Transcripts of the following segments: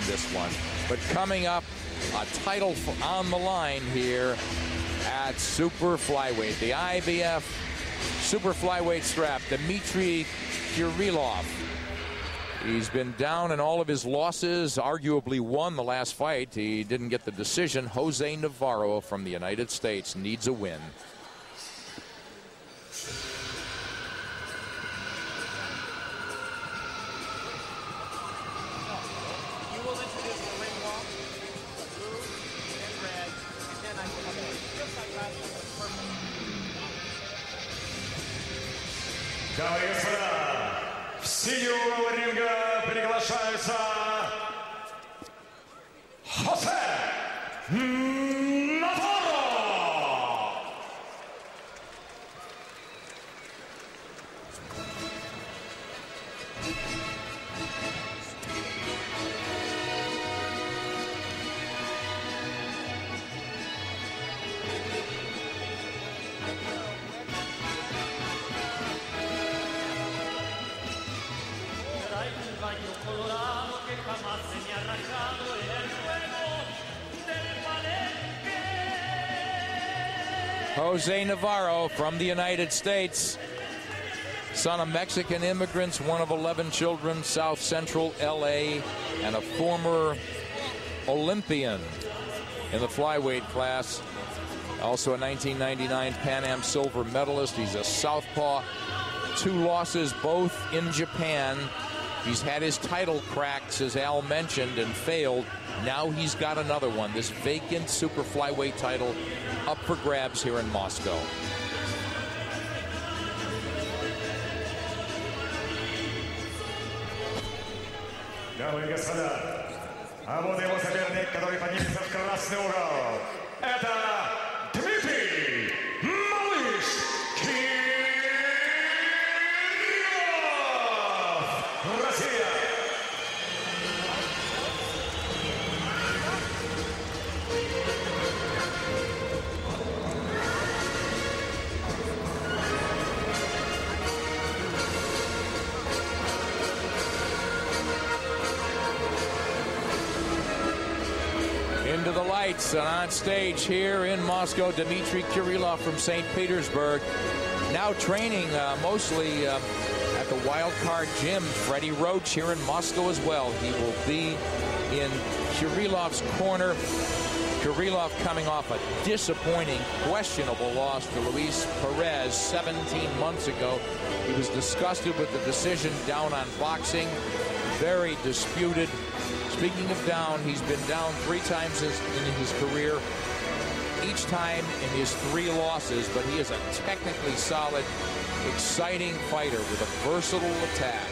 this one. But coming up, a title on the line here at super flyweight. The IBF super flyweight strap, Dimitri Kirillov. He's been down in all of his losses, arguably won the last fight. He didn't get the decision. Jose Navarro from the United States needs a win. Дамы и господа, в синюю угол ринга приглашается Хосе Наvarro. Jose Navarro from the United States, son of Mexican immigrants, one of 11 children, South Central LA, and a former Olympian in the flyweight class. Also a 1999 Pan Am silver medalist. He's a southpaw. 2 losses, both in Japan. He's had his title cracks, as Al mentioned, and failed. Now he's got another one, this vacant super flyweight title up for grabs here in Moscow. Дамы и господа, а вот его соперник, который поднимется в красный угол. Это Дмитрий, малыш Kirillov, Россия. Into the lights and on stage here in Moscow, Dimitri Kirillov from St. Petersburg. Now training mostly at the Wild Card Gym. Freddie Roach here in Moscow as well. He will be in Kirillov's corner. Kirillov coming off a disappointing, questionable loss to Luis Perez 17 months ago. He was disgusted with the decision down on boxing. Very disputed. Speaking of down, he's been down 3 times in his career, each time in his 3 losses, but he is a technically solid, exciting fighter with a versatile attack.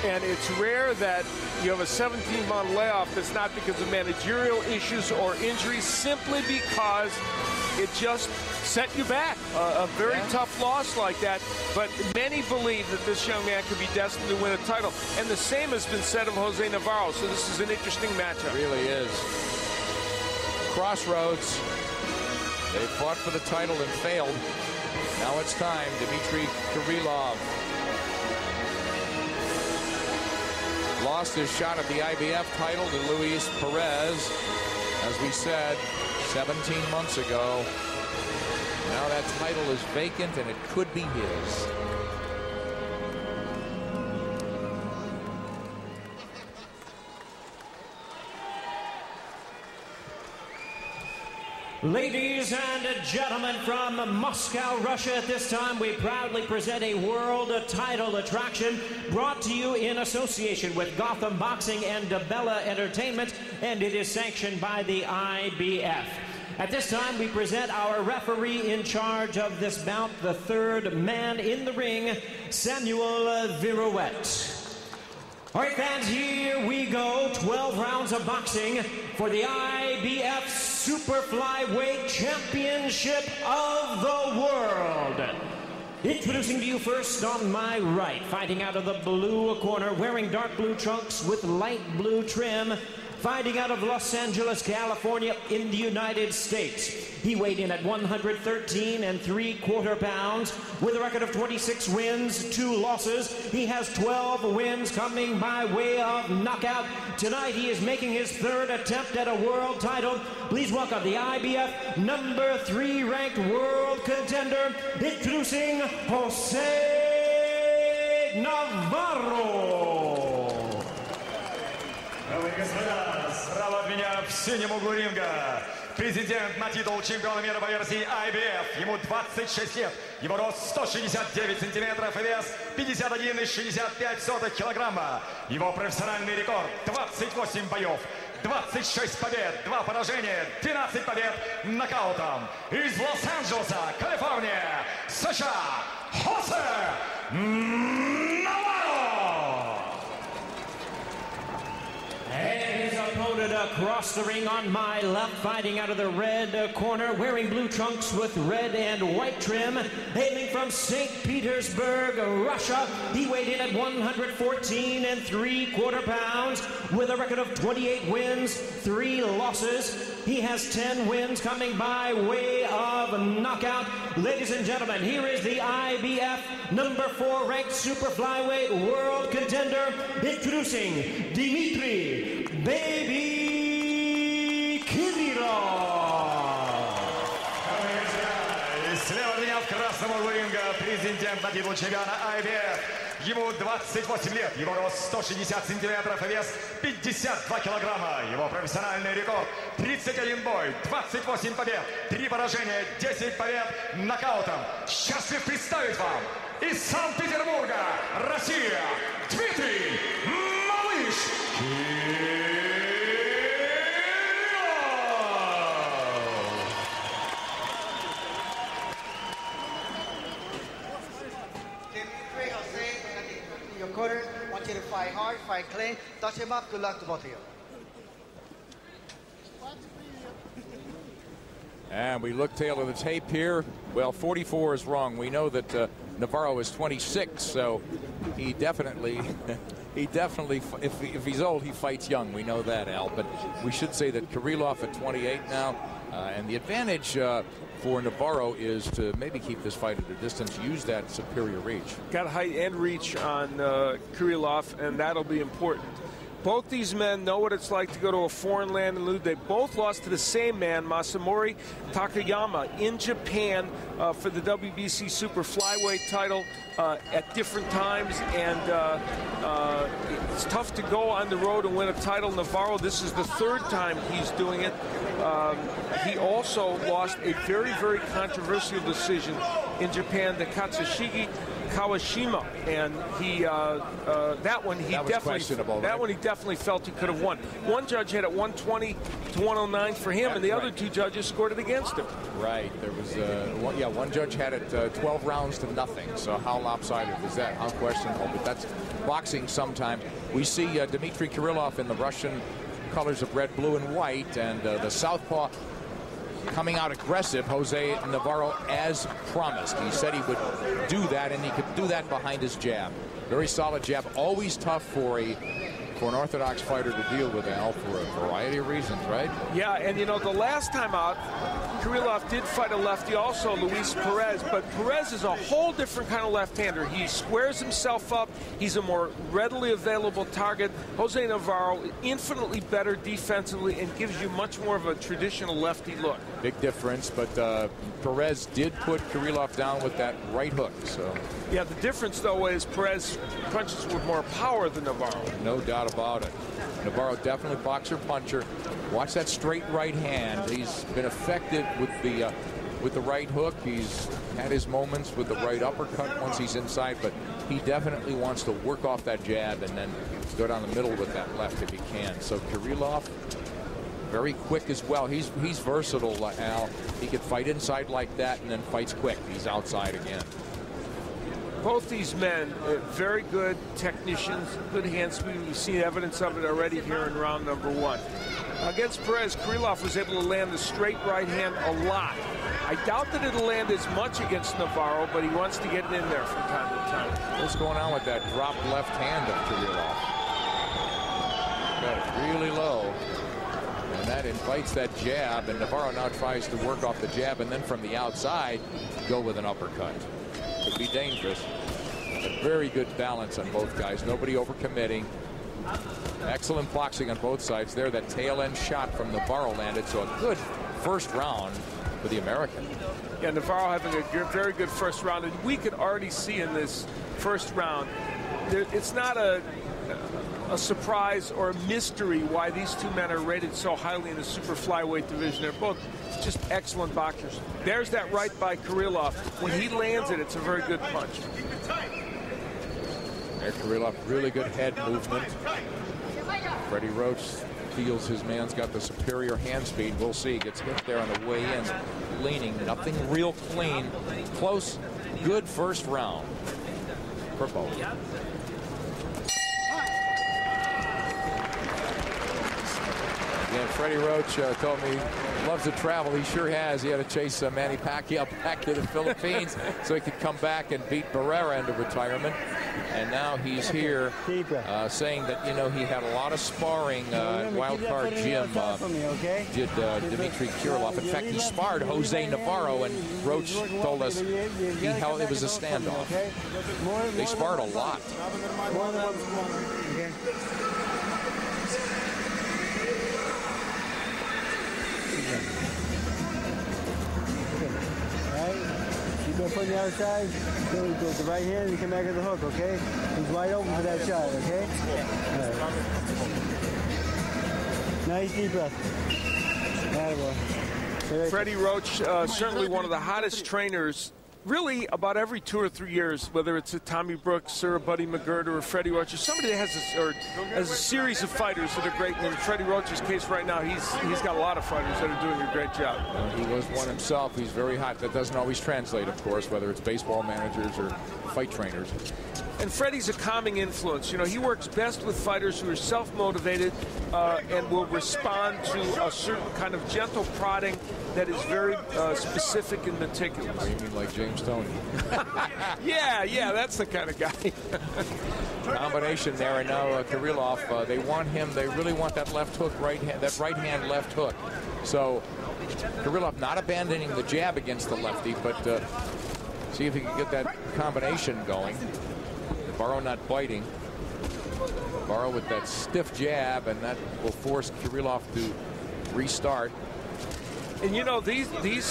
And it's rare that you have a 17-month layoff that's not because of managerial issues or injuries, simply because it just set you back. A very tough loss like that, but many believe that this young man could be destined to win a title. And the same has been said of Jose Navarro, so this is an interesting matchup. It really is. Crossroads. They fought for the title and failed. Now it's time. Dimitri Kirillov lost his shot at the IBF title to Luis Perez, as we said, 17 months ago. Now that title is vacant, and it could be his. Ladies and gentlemen, from Moscow, Russia, at this time we proudly present a world title attraction brought to you in association with Gotham Boxing and DeBella Entertainment, and it is sanctioned by the IBF. At this time, we present our referee in charge of this bout, the 3rd man in the ring, Samuel Virouette. All right, fans, here we go. 12 rounds of boxing for the IBF Super Flyweight Championship of the World. Introducing to you first on my right, fighting out of the blue corner, wearing dark blue trunks with light blue trim, fighting out of Los Angeles, California in the United States. He weighed in at 113 3/4 pounds with a record of 26 wins, 2 losses. He has 12 wins coming by way of knockout. Tonight he is making his 3rd attempt at a world title. Please welcome the IBF number 3 ranked world contender, introducing Jose Navarro. Дамы и господа, справа от меня в синем углу ринга претендент на титул чемпиона мира по версии IBF. Ему 26 лет, его рост 169 сантиметров и вес 51,65 килограмма. Его профессиональный рекорд 28 боев, 26 побед, 2 поражения, 12 побед нокаутом. Из Лос-Анджелеса, Калифорния, США, Хосе Наvarro. And his opponent across the ring on my left, fighting out of the red corner, wearing blue trunks with red and white trim, hailing from St. Petersburg, Russia. He weighed in at 114 3/4 pounds with a record of 28 wins, 3 losses. He has 10 wins coming by way of knockout. Ladies and gentlemen, here is the IBF number 4 ranked super flyweight world contender, introducing Dimitri Baby Kirillov. Слева от меня в красном углу ринга претендент на титул чемпиона IBF. Ему 28 лет, его рост 160 сантиметров и вес 52 килограмма. Его профессиональный рекорд 31 бой, 28 побед, 3 поражения, 10 побед нокаутом. Счастлив представить вам из Санкт-Петербурга, Россия, Дмитрий Малыш Кириллов. Your corner, want you to fight hard, fight clean, touch him up. Good luck to both of you. And we look tail of the tape here. Well, 44 is wrong. We know that Navarro is 26, so he definitely, if he's old, he fights young. We know that, Al. But we should say that Kirillov at 28 now, and the advantage for Navarro is to maybe keep this fight at a distance, use that superior reach. Got height and reach on Kirillov, and that'll be important. Both these men know what it's like to go to a foreign land and lose. They both lost to the same man, Masamori Takayama, in Japan for the WBC Super Flyweight title at different times. And it's tough to go on the road and win a title. Navarro, this is the 3rd time he's doing it. He also lost a very, very controversial decision in Japan, the Katsushige Kawashima, and that one he definitely felt he could have won. One judge had it 120 to 109 for him, and the other 2 judges scored it against him. Right. There was one judge had it 12 rounds to nothing. So how lopsided was that? Unquestionable. But that's boxing. Sometime we see Dmitry Kirillov in the Russian colors of red, blue, and white, and the southpaw coming out aggressive. Jose Navarro, as promised. He said he would do that, and he could do that behind his jab. Very solid jab. Always tough for an orthodox fighter to deal with, Al, for a variety of reasons, right? Yeah, and you know, the last time out, Kirillov did fight a lefty also, Luis Perez, but Perez is a whole different kind of left-hander. He squares himself up. He's a more readily available target. Jose Navarro, infinitely better defensively and gives you much more of a traditional lefty look. Big difference, but Perez did put Kirillov down with that right hook. So yeah, the difference, though, is Perez punches with more power than Navarro. No doubt about it. Navarro definitely boxer-puncher. Watch that straight right hand. He's been effective with the right hook. He's had his moments with the right uppercut once he's inside, but he definitely wants to work off that jab and then go down the middle with that left if he can. So Kirillov, very quick as well. He's versatile, Al. He could fight inside like that and then fights quick. He's outside again. Both these men are very good technicians, good hand speed. We've seen evidence of it already here in round number 1. Against Perez, Kirillov was able to land the straight right hand a lot. I doubt that it'll land as much against Navarro, but he wants to get it in there from time to time. What's going on with that dropped left hand of Kirillov? got it really low. And that invites that jab, and Navarro now tries to work off the jab and then from the outside go with an uppercut. Could be dangerous. But very good balance on both guys. Nobody overcommitting. Excellent boxing on both sides there. That tail end shot from Navarro landed, so a good first round for the American. Yeah, Navarro having a very good first round, and we could already see in this first round, it's not a surprise or a mystery why these two men are rated so highly in the super flyweight division. They're both just excellent boxers. There's that right by Kirillov. When he lands it, it's a very good punch. There, Kirillov, really good head movement. Freddie Roach feels his man's got the superior hand speed. We'll see. Gets hit there on the way in, leaning. Nothing real clean. Close, good first round for both. Again, Freddie Roach told me he loves to travel. He sure has. He had to chase Manny Pacquiao back to the Philippines so he could come back and beat Barrera into retirement. And now he's here saying that, you know, he had a lot of sparring at Wild Card Gym. Did Dimitri Kirillov. In fact, he sparred Jose Navarro, and Roach told us it was a standoff. They sparred a lot. Go put the outside, go with the right hand and come back at the hook, okay? He's wide open for that shot, okay? All right. Nice deep breath. Attaboy. Freddie Roach, certainly one of the hottest trainers, really about every 2 or 3 years, whether it's a Tommy Brooks or a Buddy McGirt or a Freddie Roach, or somebody that has a series of fighters that are great. And in Freddie Roach's case right now, he's got a lot of fighters that are doing a great job. He was one himself. He's very hot. That doesn't always translate, of course, whether it's baseball managers or fight trainers. And Freddie's a calming influence. You know, he works best with fighters who are self-motivated and will respond to a certain kind of gentle prodding that is very specific and meticulous. Oh, you mean like James Toney? yeah, that's the kind of guy. Combination there, and now Kirillov, they want him, they really want that left hook, that right hand left hook. So Kirillov not abandoning the jab against the lefty, but see if he can get that combination going. Navarro not biting. Navarro with that stiff jab, and that will force Kirillov to restart. And you know, these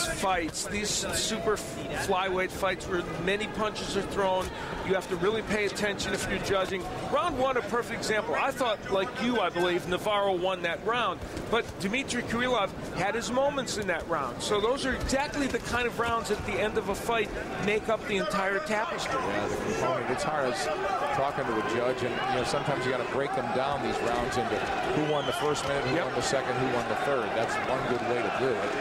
fights, these super flyweight fights where many punches are thrown, you have to really pay attention if you're judging. Round one, a perfect example. I thought, like you, I believe, Navarro won that round. But Dmitry Kirillov had his moments in that round. So those are exactly the kind of rounds at the end of a fight make up the entire tapestry. Yeah, the component, it's hard as talking to a judge, and you know, sometimes you got to break them down, these rounds, into who won the first minute, who won the second, who won the third. That's one good way to do it.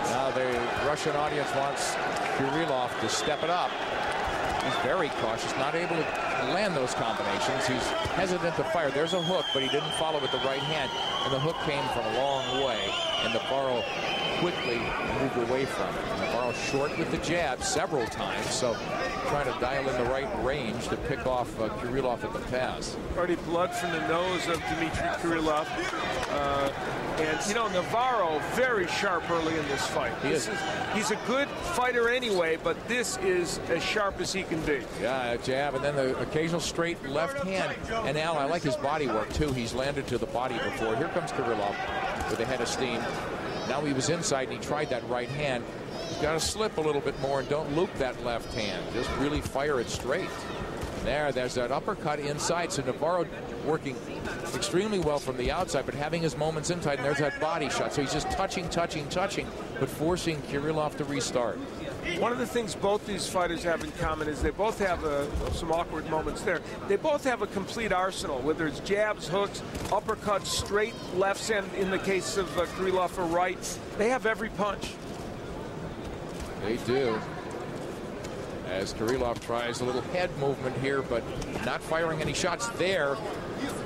Now the Russian audience wants Kirillov to step it up. He's very cautious, not able to land those combinations. He's hesitant to fire. There's a hook, but he didn't follow with the right hand, and the hook came from a long way, and Navarro quickly moved away from it. Navarro short with the jab several times, so trying to dial in the right range to pick off Kirillov at the pass. Already blood from the nose of Dmitry Kirillov. And, you know, Navarro very sharp early in this fight. He's a good fighter anyway, but this is as sharp as he can be. Yeah, a jab, and then the occasional straight left hand. And Al, I like his body work, too. He's landed to the body before. Here comes Kirillov with a head of steam. Now he was inside, and he tried that right hand. He's got to slip a little bit more and don't loop that left hand. Just really fire it straight. There's that uppercut inside. So Navarro working extremely well from the outside, but having his moments inside, and there's that body shot. So he's just touching, but forcing Kirillov to restart. One of the things both these fighters have in common is they both have some awkward moments there. They both have a complete arsenal, whether it's jabs, hooks, uppercuts, straight lefts, and in the case of Kirillov, a right. They have every punch. They do. As Kirillov tries a little head movement here, but not firing any shots there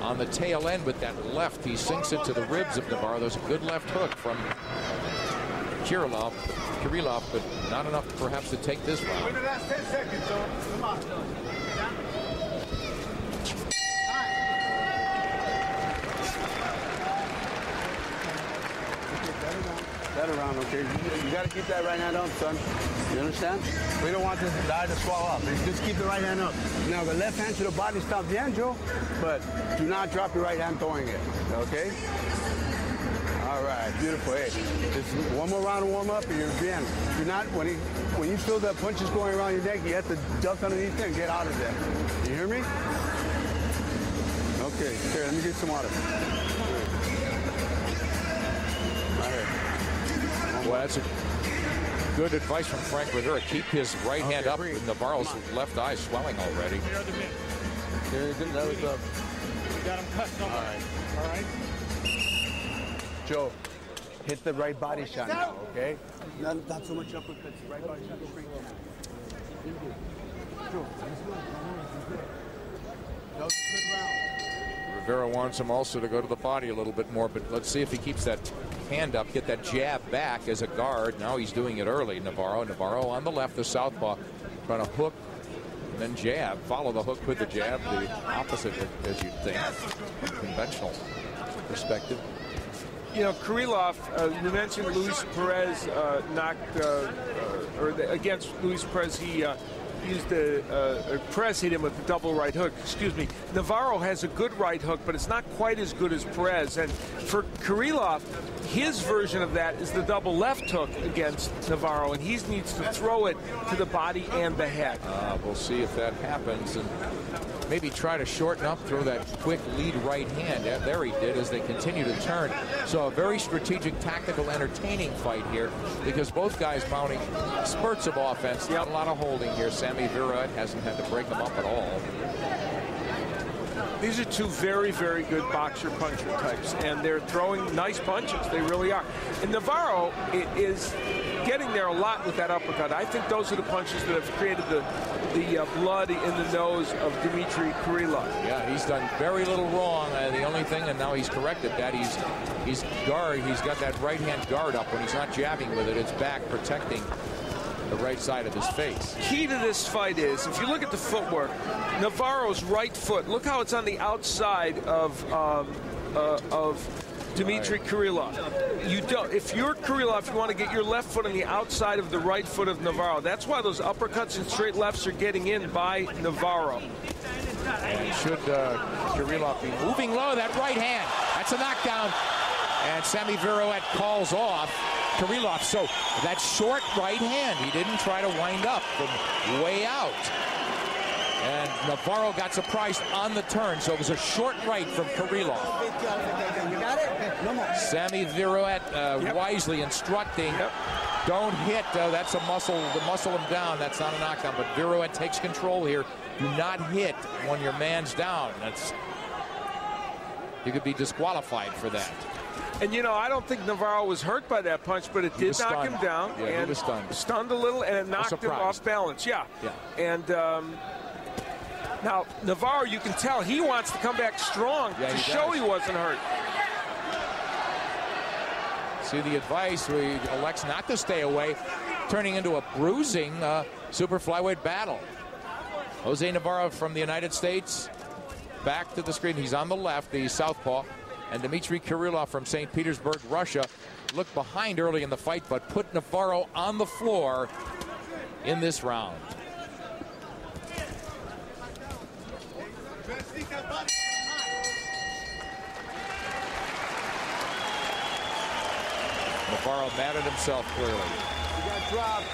on the tail end with that left. He sinks it to the ribs of Navarro. There's a good left hook from Kirillov, but not enough perhaps to take this round. around, okay? You got to keep that right hand up, son. You understand? We don't want this guy to swallow up. Just keep the right hand up. Now, the left hand to the body stop the angel, but do not drop your right hand throwing it, okay? All right, beautiful. Hey, just one more round of warm up, and you're bien. Do not, when you feel the punches going around your neck, you have to duck underneath there and get out of there. You hear me? Okay, here, let me get some water. Right here. Well, that's a good advice from Frank Rivera. Keep his right hand up. Navarro's left eye swelling already. Very good. That was up. We got him cut. All right. All right. Joe, hit the right body shot now, okay? Not so much uppercuts. Right body shot straight down. Joe, that was a good round. Rivera wants him also to go to the body a little bit more, but let's see if he keeps that hand up, get that jab back as a guard. Now he's doing it early, Navarro. Navarro on the left, the southpaw, trying to hook and then jab. Follow the hook with the jab, the opposite, as you'd think, from conventional perspective. You know, Kirillov, you mentioned Luis Perez against Luis Perez, he used Perez hit him with the double right hook. Excuse me. Navarro has a good right hook, but it's not quite as good as Perez. And for Kirillov, his version of that is the double left hook against Navarro, and he needs to throw it to the body and the head. We'll see if that happens, and maybe try to shorten up, throw that quick lead right hand. Yeah, there he did as they continue to turn. So a very strategic, tactical, entertaining fight here because both guys mounting spurts of offense. Not a lot of holding here. Sammy Vera hasn't had to break them up at all. These are two very, very good boxer-puncher types, and they're throwing nice punches. They really are. And Navarro is getting there a lot with that uppercut. I think those are the punches that have created the blood in the nose of Dimitri Kirillov. Yeah, he's done very little wrong. The only thing, and now he's corrected that, he's got that right hand guard up when he's not jabbing with it. It's back protecting the right side of his face. Key to this fight is, if you look at the footwork, Navarro's right foot, look how it's on the outside of Dimitri Kirillov. If you're Kirillov, you want to get your left foot on the outside of the right foot of Navarro. That's why those uppercuts and straight lefts are getting in by Navarro. And should Kirillov be moving low, that right hand, that's a knockdown. And Sammy Viruet calls off Kirillov. So that short right hand, he didn't try to wind up from way out. And Navarro got surprised on the turn, so it was a short right from Kirillov. You got it? No more. Sammy Viruet wisely instructing, don't hit, that's a muscle, to muscle him down. That's not a knockdown, but Viruet takes control here. Do not hit when your man's down. You could be disqualified for that. And, you know, I don't think Navarro was hurt by that punch, but it did knock him down. Yeah, and he was stunned. Stunned a little, and it knocked him off balance. Yeah. And now, Navarro, you can tell he wants to come back strong to show he wasn't hurt. See the advice, he elects not to stay away, turning into a bruising super flyweight battle. Jose Navarro from the United States, back to the screen. He's on the left, the southpaw. And Dmitry Kirillov from St. Petersburg, Russia, looked behind early in the fight, but put Navarro on the floor in this round. Navarro mad at himself, clearly. You got dropped.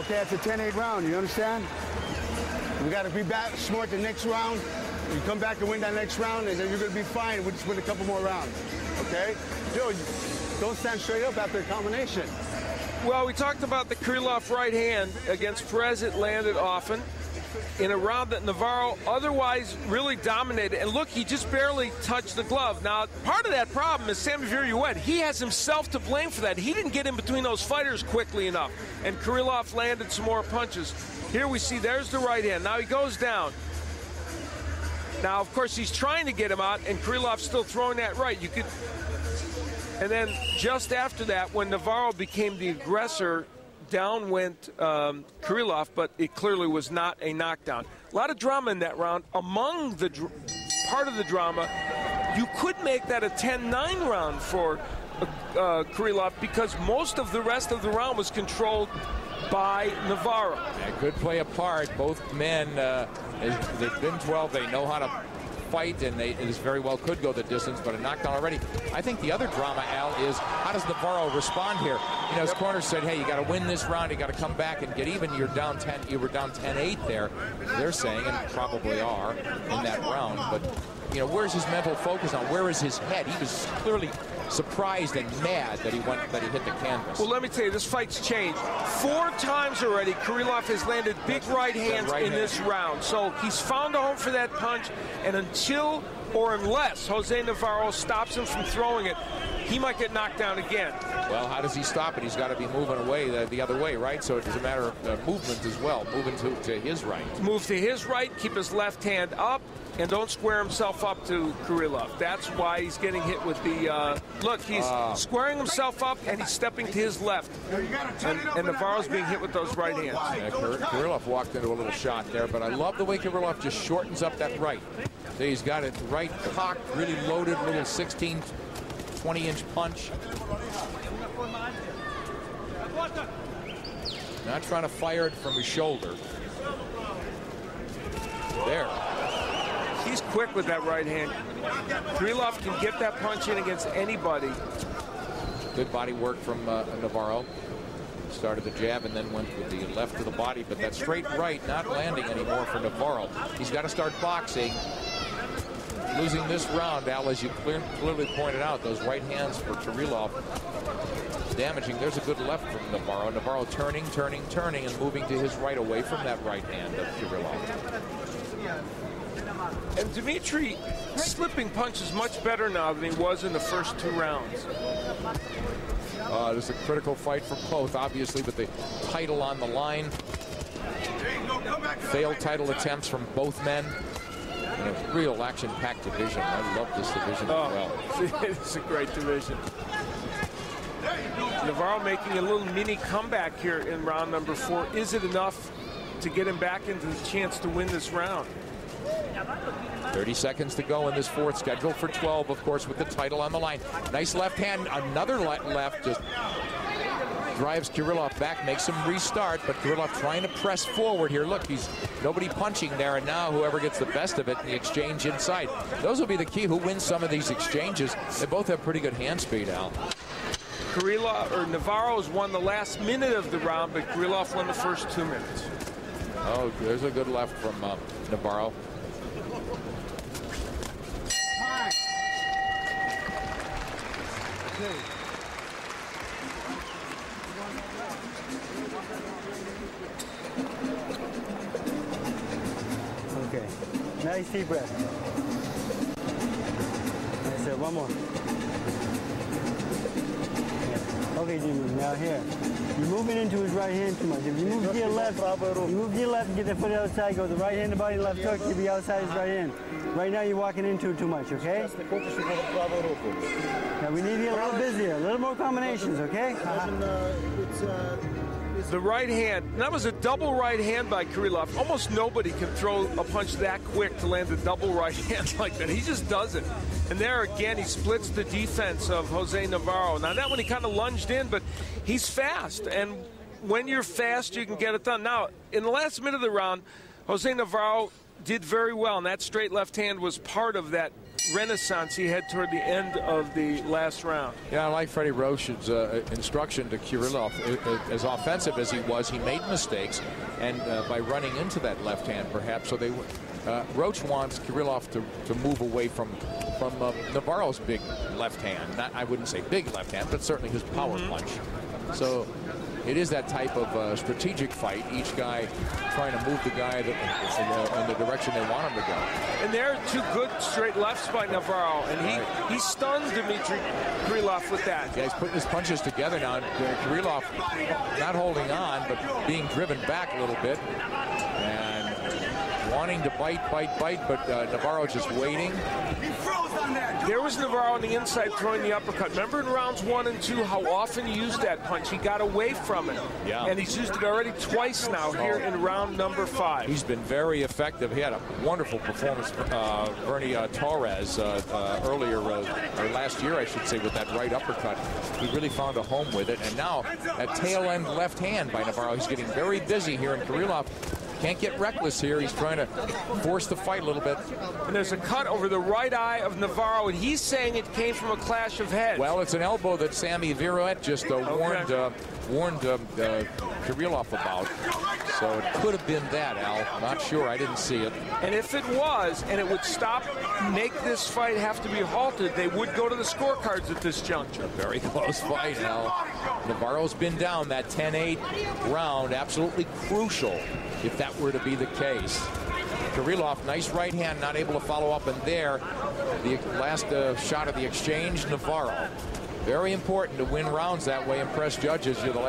Okay, that's a 10-8 round, you understand? We got to be back smart the next round. You come back and win that next round, and then you're going to be fine. We'll just win a couple more rounds, okay? Joe, don't stand straight up after a combination. Well, we talked about the Kirillov right hand. Against Perez, it landed often. In a round that Navarro otherwise really dominated. And look, he just barely touched the glove. Now, part of that problem is Sammy Viruet. He has himself to blame for that. He didn't get in between those fighters quickly enough. And Kirillov landed some more punches. Here we see, there's the right hand. Now he goes down. Now, of course, he's trying to get him out, and Kirillov's still throwing that right. And then just after that, when Navarro became the aggressor, down went Kirillov, but it clearly was not a knockdown. A lot of drama in that round. Among the part of the drama, you could make that a 10-9 round for Kirillov, because most of the rest of the round was controlled by Navarro. That could play a part. Both men, they've been 12. They know how to fight, and it very well could go the distance, but a knockdown already. I think the other drama, Al, is how does Navarro respond here? You know, his corner said, hey, you got to win this round. You got to come back and get even. You're down 10. You were down 10-8 there, they're saying, and probably are in that round. But, you know, where's his mental focus on? Where is his head? He was clearly surprised and mad that he hit the canvas. Well, let me tell you, this fight's changed. 4 times already, Kirillov has landed big right hands in this round. So he's found a home for that punch, and until or unless Jose Navarro stops him from throwing it, he might get knocked down again. Well, how does he stop it? He's got to be moving away the other way, right? So it's a matter of movement as well, moving to his right. Move to his right, keep his left hand up, and don't square himself up to Kirillov. That's why he's getting hit with the, look, he's squaring himself up and he's stepping to his left. And Navarro's being hit with those right hands. Yeah, Kirillov walked into a little shot there, but I love the way Kirillov just shortens up that right. So he's got it right cocked, really loaded, little 16, 20-inch punch. Not trying to fire it from his shoulder. There. He's quick with that right hand. Kirillov can get that punch in against anybody. Good body work from Navarro. Started the jab and then went with the left to the body, but that straight right not landing anymore for Navarro. He's got to start boxing. Losing this round, Al, as you clearly pointed out, those right hands for Kirillov damaging. There's a good left from Navarro. Navarro turning, and moving to his right away from that right hand of Kirillov. And Dimitri slipping punches much better now than he was in the first 2 rounds. This is a critical fight for both, obviously, with the title on the line. Failed title attempts from both men. In a real action-packed division. I love this division as well. It's a great division. Navarro making a little mini comeback here in round number 4. Is it enough to get him back into the chance to win this round? 30 seconds to go in this 4th, scheduled for 12, of course, with the title on the line. Nice left hand, another left, just drives Kirillov back, makes him restart, but Kirillov trying to press forward here. Look, he's nobody punching there, and now whoever gets the best of it in the exchange inside. Those will be the key. Who wins some of these exchanges? They both have pretty good hand speed, Al. Navarro's won the last minute of the round, but Kirillov won the first 2 minutes. Oh, there's a good left from Navarro. Okay. Nice deep breath. That's it. One more. Yeah. Okay, Jimmy. Now here. You're moving into his right hand too much. If you move to your left, and get the foot outside, go the right hand to body, left hook, you'll be outside his right hand. Right now you're walking into it too much, okay? Now we need to get a little busier, a little more combinations, okay? The right hand, that was a double right hand by Kirillov. Almost nobody can throw a punch that quick to land a double right hand like that. He just does it. And there again, he splits the defense of Jose Navarro. Now that one he kind of lunged in, but he's fast. And when you're fast, you can get it done. Now, in the last minute of the round, Jose Navarro did very well, and that straight left hand was part of that renaissance he had toward the end of the last round. Yeah, I like Freddie Roach's instruction to Kirillov. As offensive as he was, he made mistakes, and by running into that left hand, perhaps. So they, Roach wants Kirillov to move away from Navarro's big left hand. Not, I wouldn't say big left hand, but certainly his power punch. So it is that type of strategic fight, each guy trying to move the guy in the direction they want him to go. And there are 2 good straight lefts by Navarro, and he stuns Dimitri Kirillov with that. Yeah, he's putting his punches together now, and Kirillov not holding on, but being driven back a little bit, and wanting to bite, but Navarro just waiting. He froze on that. There was Navarro on the inside throwing the uppercut. Remember in rounds 1 and 2 how often he used that punch? He got away from it. Yeah. And he's used it already twice now here in round number 5. He's been very effective. He had a wonderful performance, Bernie Torres, earlier, or last year, I should say, with that right uppercut. He really found a home with it. And now, that tail end left hand by Navarro. He's getting very busy here, and Kirillov can't get reckless here. He's trying to force the fight a little bit. And there's a cut over the right eye of Navarro, and he's saying it came from a clash of heads. Well, it's an elbow that Sammy Viruet just warned Kirillov about. So it could have been that, Al. Not sure. I didn't see it. And if it was, and it would make this fight have to be halted, they would go to the scorecards at this juncture. Very close fight, Al. Navarro's been down that 10-8 round. Absolutely crucial if that were to be the case. Kirillov, nice right hand, not able to follow up. And there, the last shot of the exchange, Navarro. Very important to win rounds that way, impress judges. You're the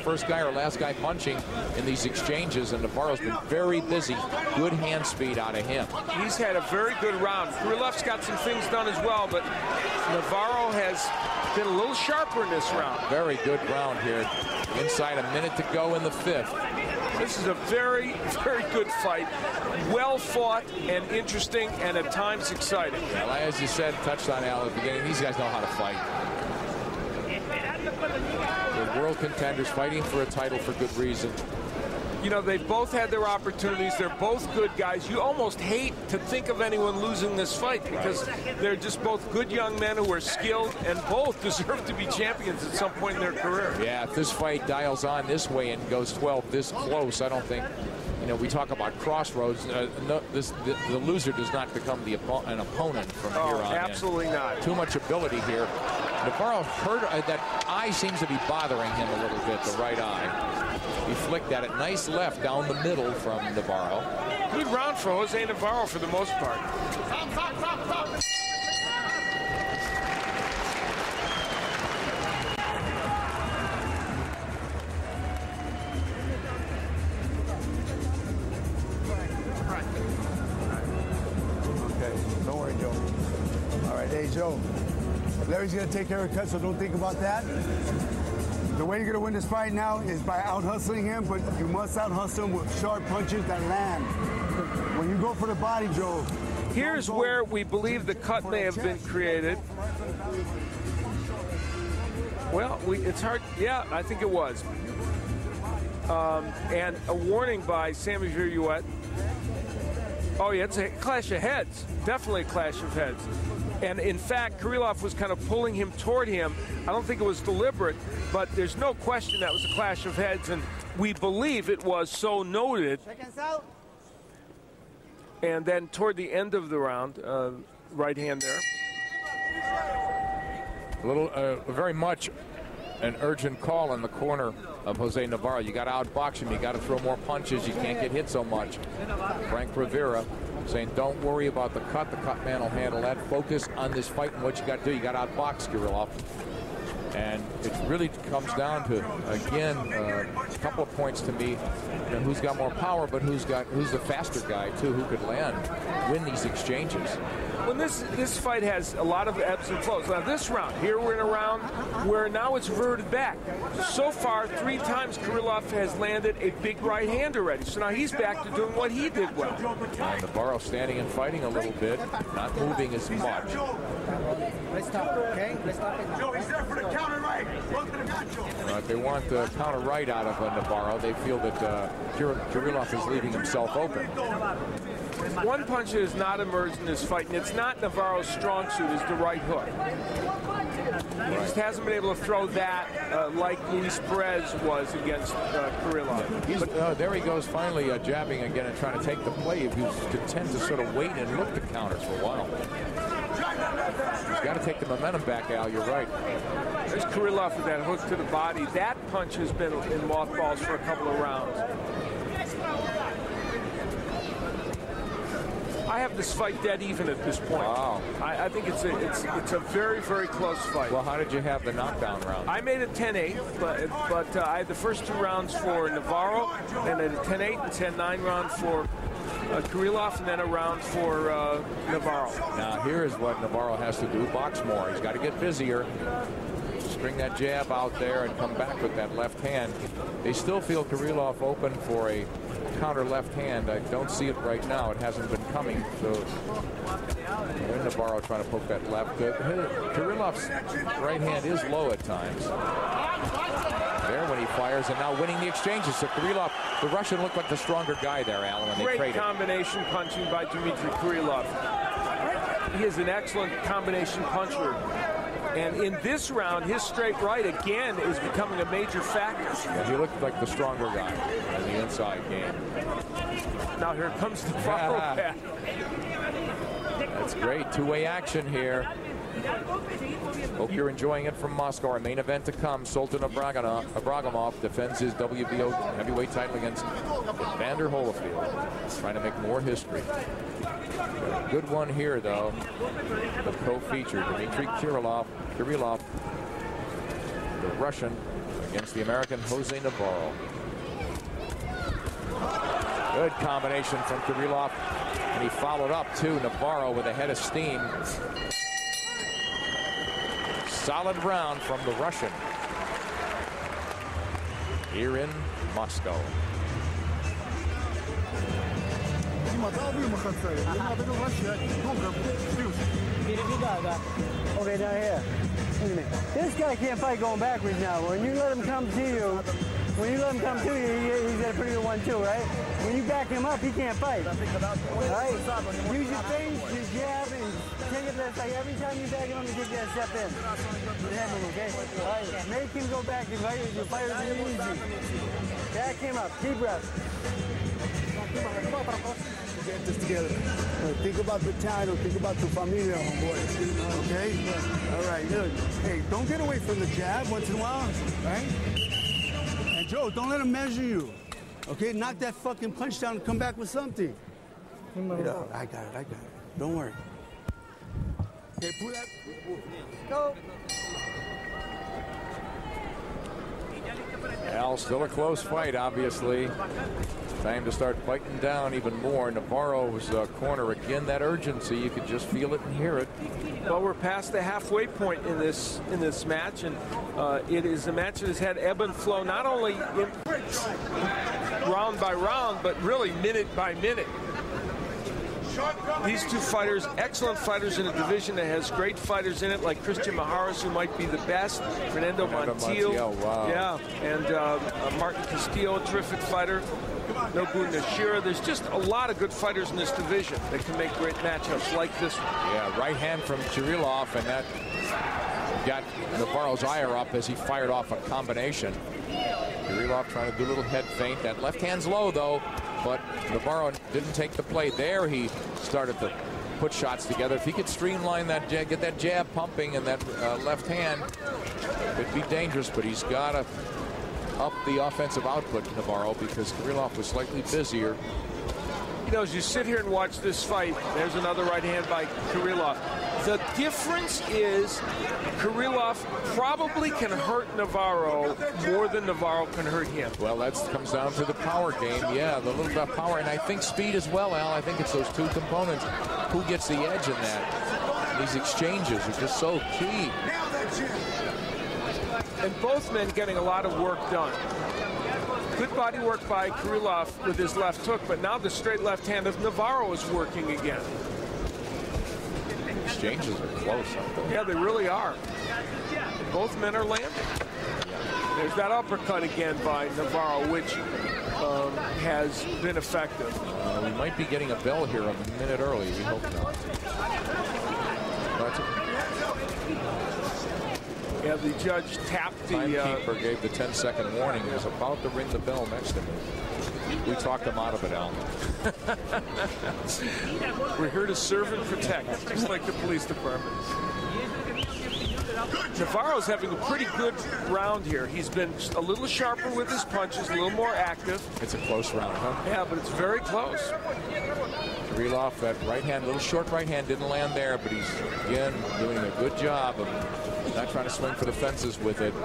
first guy or last guy punching in these exchanges, and Navarro's been very busy. Good hand speed out of him. He's had a very good round. Kirillov's got some things done as well, but Navarro has been a little sharper in this round. Very good round here. Inside a minute to go in the 5th. This is a very, very good fight. Well fought and interesting, and at times exciting. Well, as you said, touched on Al at the beginning, these guys know how to fight. They're world contenders fighting for a title for good reason. You know, they've both had their opportunities. They're both good guys. You almost hate to think of anyone losing this fight because they're just both good young men who are skilled and both deserve to be champions at some point in their career. Yeah, if this fight dials on this way and goes 12 this close, I don't think, you know, we talk about crossroads. The loser does not become an opponent from here on in. Absolutely not. Too much ability here. Navarro hurt, that eye seems to be bothering him a little bit, the right eye. He flicked at it. Nice left down the middle from Navarro. Good round for Jose Navarro for the most part. Okay, don't worry, Joe. All right, hey, Joe. Larry's going to take care of the cut, so don't think about that. The way you're going to win this fight now is by out-hustling him, but you must out-hustle him with sharp punches that land. When you go for the body, Joe. Here's where we believe the cut may have been created. Well, it's hard. Yeah, I think it was. And a warning by Sammy Viruet. Oh, yeah, it's a clash of heads. Definitely a clash of heads. And in fact, Kirillov was kind of pulling him toward him. I don't think it was deliberate, but there's no question that was a clash of heads, and we believe it was so noted. And then toward the end of the round, right hand there. Very much an urgent call in the corner of Jose Navarro. You got to outbox him. You got to throw more punches. You can't get hit so much. Frank Rivera saying, don't worry about the cut. The cut man will handle that. Focus on this fight and what you got to do. You got to outbox Kirillov. And it really comes down to, again, a couple of points to me. You know, who's got more power, but who's the faster guy, too, who could win these exchanges. When this fight has a lot of ebbs and flows. Now this round, here we're in a round where now it's reverted back. So far, 3 times Kirillov has landed a big right hand already. So now he's back to doing what he did well. And Navarro standing and fighting a little bit, not moving as much. Let's stop, okay? Let's stop it. Joe, he's there for the counter right. Look to the got They want the counter right out of Navarro. They feel that Kirillov is leaving himself open. One punch that has not emerged in this fight, and it's not Navarro's strong suit, is the right hook. He just hasn't been able to throw that like Luis Perez was against Kirillov. There he goes, finally jabbing again and trying to take the play. He was content to sort of wait and look to counters for a while. He's got to take the momentum back, Al. You're right. There's Kirillov with that hook to the body. That punch has been in mothballs for a couple of rounds. I have this fight dead even at this point. Wow. I think it's a very, very close fight. Well, how did you have the knockdown round? I made it 10-8, but I had the first 2 rounds for Navarro, and a 10-8 and 10-9 round for Kirillov, and then a round for Navarro. Now here is what Navarro has to do, box more. He's got to get busier, string that jab out there and come back with that left hand. They still feel Kirillov open for a counter left hand. I don't see it right now. It hasn't been coming. So Navarro trying to poke that left. Kirillov's right hand is low at times. There when he fires, and now winning the exchanges. So Kirillov, the Russian, looked like the stronger guy there, Alan, when they traded. Great combination punching by Dimitri Kirillov. He is an excellent combination puncher. And in this round, his straight right, again, is becoming a major factor. Yeah, he looked like the stronger guy in the inside game. Now here comes the Navarro back. That's great. Two-way action here. Hope you're enjoying it from Moscow. Our main event to come. Sultan Ibragimov defends his WBO heavyweight title against Evander Holyfield. Trying to make more history. Good one here, though. The co-feature, Dmitry Kirillov, the Russian, against the American Jose Navarro. Good combination from Kirillov, and he followed up, too, Navarro with a head of steam. Solid round from the Russian here in Moscow. Okay, now here. Wait a minute. This guy can't fight going backwards now. When you let him come to you, he's got a pretty good one too, right? When you back him up, he can't fight. All right? Use your face, your jab, and take it left. Like every time you back him up, you take that step in. Okay? All right. Make him go back and fight. Your fighter's easy. Back him up. Deep breath. Get this together. Think about the title. Think about the familia, homeboy. Okay? All right, good. Hey, don't get away from the jab once in a while, right? And Joe, don't let him measure you. Okay? Knock that fucking punch down and come back with something. I got it. Don't worry. Okay, pull that. Go. Al, still a close fight, obviously. Time to start fighting down even more. Navarro's corner again. That urgency, you could just feel it and hear it. Well, we're past the halfway point in this match, and it is a match that has had ebb and flow, not only round by round, but really minute by minute. These two fighters, excellent fighters in a division that has great fighters in it, like Christian Maharis, who might be the best, Fernando Montiel, wow. Yeah, and Martin Castillo, terrific fighter. Nobu Nishira. There's just a lot of good fighters in this division that can make great matchups like this one. Yeah, right hand from Kirillov, and that got Navarro's ire up as he fired off a combination. Kirillov trying to do a little head feint. That left hand's low, though, but Navarro didn't take the play. There he started to put shots together. If he could streamline that, get that jab pumping and that left hand, it'd be dangerous, but he's got to up the offensive output, Navarro, because Kirillov was slightly busier. You know, as you sit here and watch this fight, there's another right hand by Kirillov. The difference is Kirillov probably can hurt Navarro more than Navarro can hurt him. Well, that comes down to the power game. Yeah, the little bit of power, and I think speed as well, Al. I think it's those two components. Who gets the edge in that? These exchanges are just so key. And both men getting a lot of work done. Good body work by Kirillov with his left hook, but now the straight left hand of Navarro is working again. Exchanges are close, aren't they? Yeah, they really are. Both men are landing. There's that uppercut again by Navarro, which has been effective. We might be getting a bell here a minute early. We hope not. Yeah, the judge tapped the... Timekeeper gave the 10-second warning. He was about to ring the bell next to me. We talked him out of it, Al. We're here to serve and protect, just like the police department. Navarro's having a pretty good round here. He's been a little sharper with his punches, a little more active. It's a close round, huh? Yeah, but it's very close. Kirillov, that right hand, little short right hand, didn't land there, but he's, again, doing a good job of not trying to swing for the fences with it.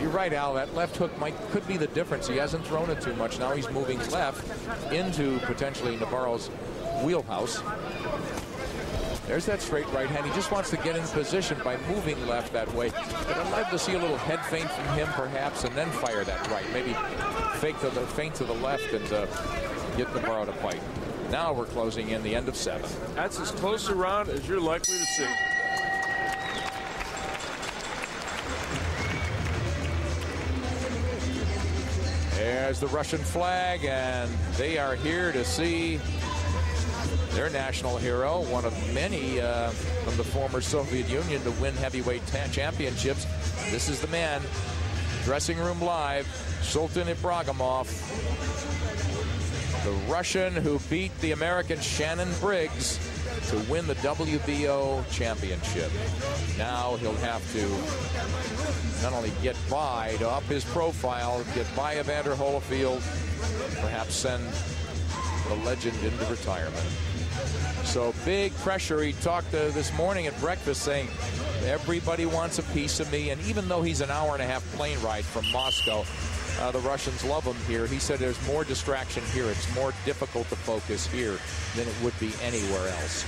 You're right, Al, that left hook could be the difference. He hasn't thrown it too much. Now he's moving left into potentially Navarro's wheelhouse. There's that straight right hand. He just wants to get in position by moving left that way. But I'd like to see a little head feint from him, perhaps, and then fire that right. Maybe feint to the left and get Navarro to fight. Now we're closing in the end of 7. That's as close a round as you're likely to see. There's the Russian flag, and they are here to see their national hero, one of many from the former Soviet Union to win heavyweight championships. This is the man, dressing room live, Sultan Ibragimov, the Russian who beat the American Shannon Briggs to win the WBO championship. Now he'll have to not only get by to up his profile, get by Evander Holyfield, perhaps send the legend into retirement. So big pressure. He talked this morning at breakfast saying, everybody wants a piece of me. And even though he's an hour-and-a-half plane ride from Moscow, the Russians love him here. He said there's more distraction here. It's more difficult to focus here than it would be anywhere else.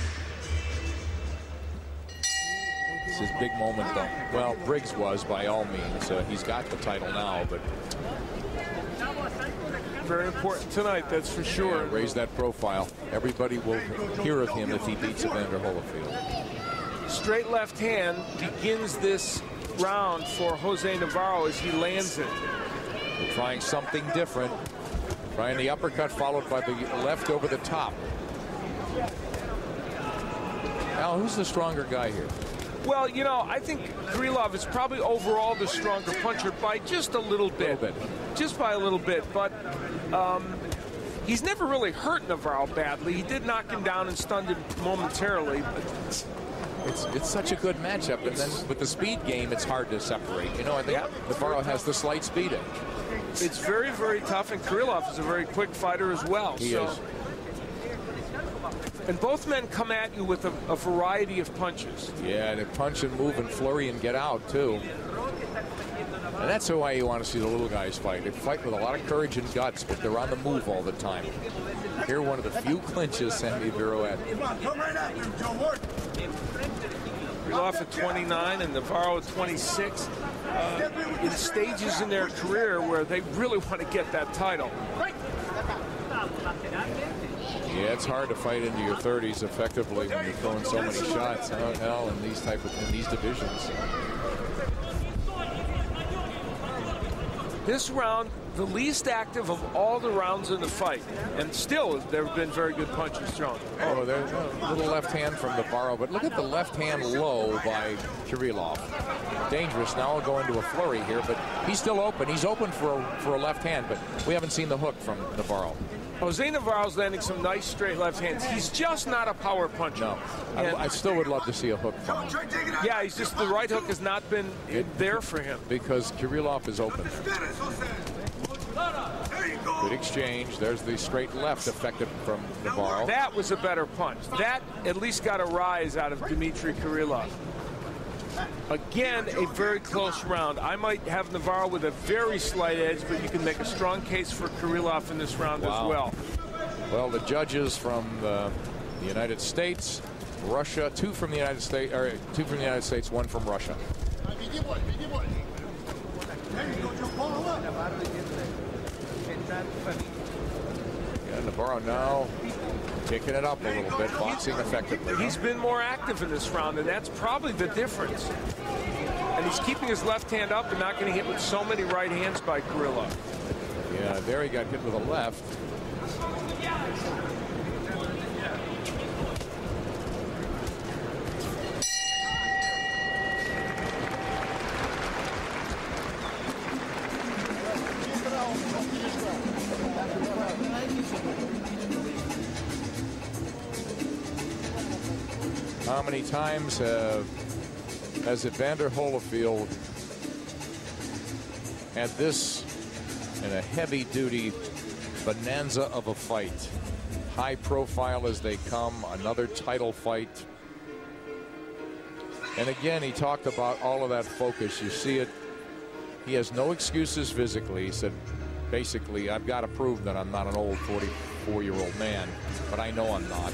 It's his big moment, though. Well, Briggs was, by all means. He's got the title now, but very important tonight, that's for sure. Yeah, raise that profile. Everybody will hear of him if he beats Evander Holyfield. Straight left hand begins this round for Jose Navarro as he lands it. We're trying something different. Trying the uppercut followed by the left over the top. Al, who's the stronger guy here? Well, you know, I think Kirillov is probably overall the stronger puncher by just a little bit. Just by a little bit. But he's never really hurt Navarro badly. He did knock him down and stunned him momentarily. But it's such a good matchup. And then with the speed game, it's hard to separate. You know, I think Navarro has the slight speed edge. It's very, very tough. And Kirillov is a very quick fighter as well. He is. And both men come at you with a variety of punches. Yeah, they punch and move and flurry and get out, too. And that's why you want to see the little guys fight. They fight with a lot of courage and guts, but they're on the move all the time. Here, one of the few clinches Sammy Vero had. Kirillov at 29 and Navarro at 26. In stages in their career where they really want to get that title. Yeah, it's hard to fight into your 30s effectively when you're throwing so many shots out in these divisions. This round, the least active of all the rounds in the fight, and still there have been very good punches thrown. Oh, there's a little left hand from Navarro, but look at the left hand low by Kirillov. Dangerous. Now we'll go into a flurry here, but he's still open. He's open for a left hand, but we haven't seen the hook from Navarro. Jose Navarro's landing some nice straight left hands. He's just not a power puncher. No, I still would love to see a hook from him. Yeah, he's just, the right hook has not been there for him. Because Kirillov is open. Good exchange. There's the straight left effective from Navarro. That was a better punch. That at least got a rise out of Dimitri Kirillov. Again, a very close round. I might have Navarro with a very slight edge, but you can make a strong case for Kirillov in this round as well. Well, the judges from the United States, Russia, two from the United States, one from Russia. Yeah, Navarro now kicking it up a little bit, boxing effectively. He's been more active in this round, and that's probably the difference. And he's keeping his left hand up and not getting hit with so many right hands by Kirillov. Yeah, there he got hit with a left. How many times has Evander Holyfield had this in a heavy-duty bonanza of a fight? high profile as they come, another title fight. And again, he talked about all of that focus. You see it. He has no excuses physically. He said, basically, I've got to prove that I'm not an old 44-year-old man, but I know I'm not.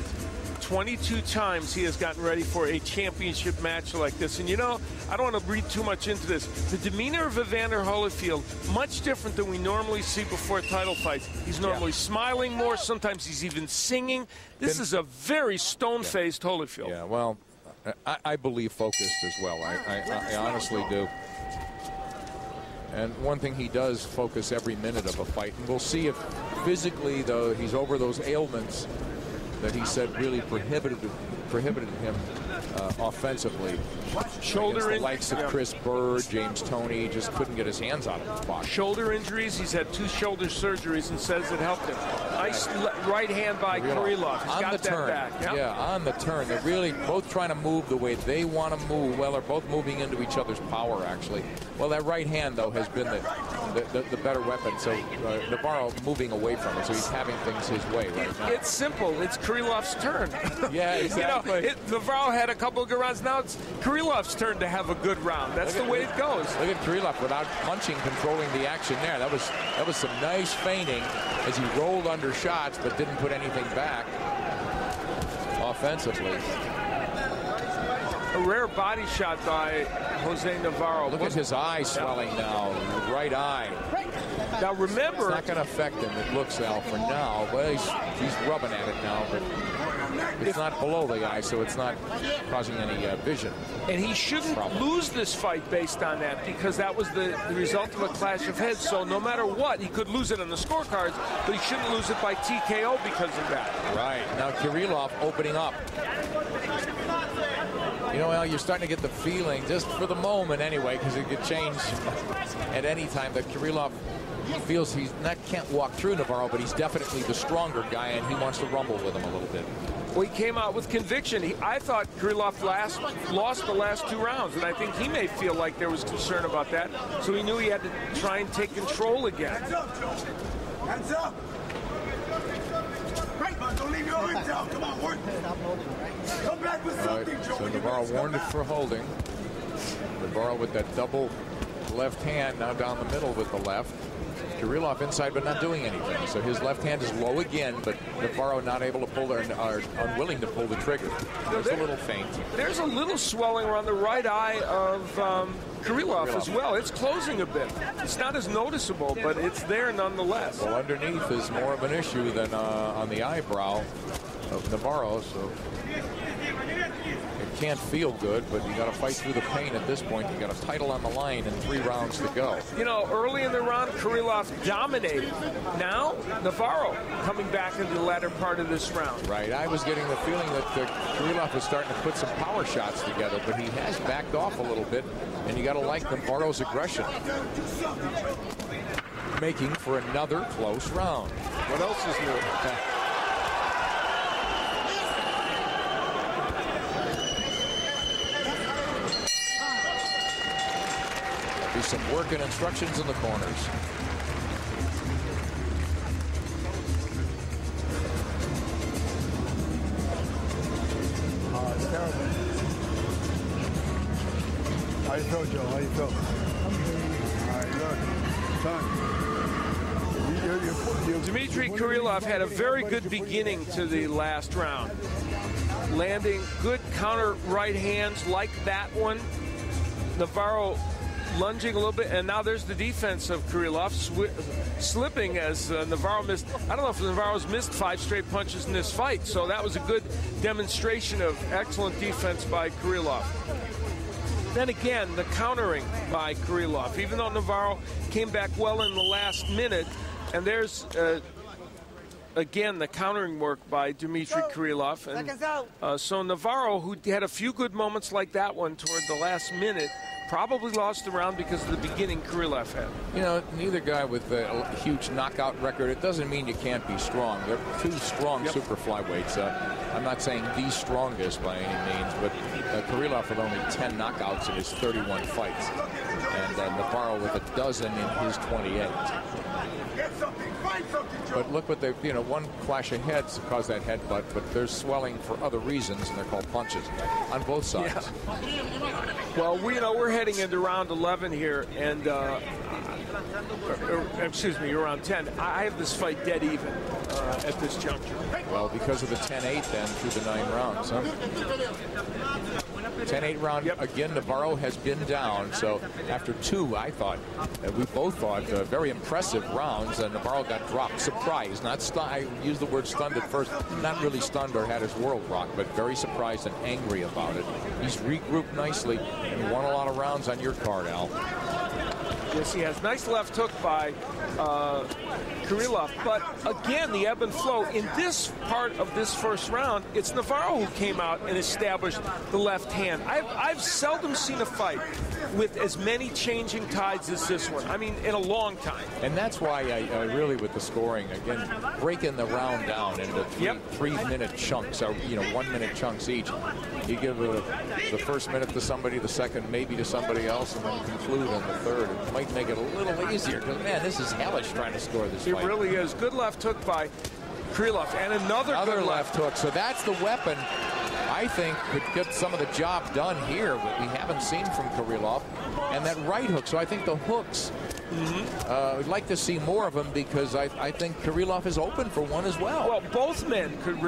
22 times he has gotten ready for a championship match like this. And, you know, I don't want to read too much into this. The demeanor of Evander Holyfield, much different than we normally see before title fights. He's normally smiling more. Sometimes he's even singing. This is a very stone-faced Holyfield. Yeah, well, I believe focused as well. I honestly do. And one thing he does focus every minute of a fight. And we'll see if physically, though, he's over those ailments that he said really prohibited him offensively. Shoulder the likes of Chris Bird, James Toney, just couldn't get his hands on him. Shoulder injuries. He's had 2 shoulder surgeries and says it helped him. Nice right hand by Kirillov. He's got that back. Yep. Yeah, on the turn. They're really both trying to move the way they want to move. Well, they're both moving into each other's power, actually. Well, that right hand, though, has been the better weapon. So Navarro moving away from it, so he's having things his way right now. It's simple. It's Kirillov's turn. Yeah, exactly. You know, Navarro had a couple of good rounds. Now it's Kirillov's turn to have a good round. That's the way it goes. Look at Kirillov without punching, controlling the action there. That was some nice feigning as he rolled under shots, but didn't put anything back offensively. A rare body shot by Jose Navarro. Look at his eye swelling now, right eye. Now remember, it's not going to affect him, it looks, Al, for now. Well, he's rubbing at it now, but it's not below the eye, so it's not causing any vision. And he shouldn't lose this fight based on that, because that was the result of a clash of heads. So no matter what, he could lose it on the scorecards, but he shouldn't lose it by TKO because of that. Right. Now Kirillov opening up. You know, Al, you're starting to get the feeling, just for the moment anyway, because it could change at any time, that Kirillov feels can't walk through Navarro, but he's definitely the stronger guy, and he wants to rumble with him a little bit. Well, he came out with conviction. I thought Kirillov lost the last 2 rounds, and I think he may feel like there was concern about that, so he knew he had to try and take control again. Hands up, Joe. Hands up. Right, don't leave your arms out. Come on, work. Come back with something, Joe. So Navarro warned it for holding. Navarro with that double left hand, now down the middle with the left. Kirillov inside, but not doing anything. So his left hand is low again, but Navarro not able to pull, or unwilling to pull the trigger. There's a little faint. There's a little swelling around the right eye of Kirillov as well. It's closing a bit. It's not as noticeable, but it's there nonetheless. Well, underneath is more of an issue than on the eyebrow of Navarro, so it can't feel good, but you got to fight through the pain at this point. You got a title on the line and 3 rounds to go. You know, early in the round, Kirillov dominated. Now, Navarro coming back into the latter part of this round. Right. I was getting the feeling that Kirillov was starting to put some power shots together, but he has backed off a little bit, and you got to like Navarro's aggression. Making for another close round. What else is new? Do some work and instructions in the corners. It's terrible. How you feel, Joe? How you feel? All right, look, son. Dmitry Kirillov had a very good beginning to the last round. Landing good counter right hands like that one. Navarro lunging a little bit, and now there's the defense of Kirillov slipping as Navarro missed. I don't know if Navarro's missed 5 straight punches in this fight, so that was a good demonstration of excellent defense by Kirillov. Then again, the countering by Kirillov, even though Navarro came back well in the last minute, and there's again the countering work by Dmitry Kirillov. And so Navarro, who had a few good moments like that one toward the last minute, probably lost the round because of the beginning Kirillov had. You know, neither guy with a huge knockout record, it doesn't mean you can't be strong. They're two strong super flyweights. I'm not saying the strongest by any means, but Kirillov with only 10 knockouts in his 31 fights. And Navarro with a dozen in his 28. But look what they, you know, one clash of heads caused that headbutt, but they're swelling for other reasons, and they're called punches on both sides. Yeah. Well, we're heading into round 11 here, and excuse me, round 10. I have this fight dead even at this juncture. Well, because of the 10-8 then through the 9 rounds, huh? 10-8 round, again, Navarro has been down. So after 2, I thought, we both thought, very impressive rounds. Navarro got dropped. Surprised. Not stunned. I used the word stunned at first. Not really stunned or had his world rocked, but very surprised and angry about it. He's regrouped nicely and won a lot of rounds on your card, Al. Yes, he has. Nice left hook by Kirillov. But again, the ebb and flow. In this part of this first round, it's Navarro who came out and established the left hand. I've seldom seen a fight with as many changing tides as this one. I mean, in a long time. And that's why I really, with the scoring, again, breaking the round down into 3-minute chunks, or 1-minute chunks each. You give the first minute to somebody, the second maybe to somebody else, and then conclude on the third. It might make it a little easier, because, man, this is hellish trying to score this fight. It really is. Good left hook by Kirillov, and another good left hook. So that's the weapon I think could get some of the job done here that we haven't seen from Kirillov, and that right hook. So I think the hooks, I'd like to see more of them, because I think Kirillov is open for one as well. Well, both men could,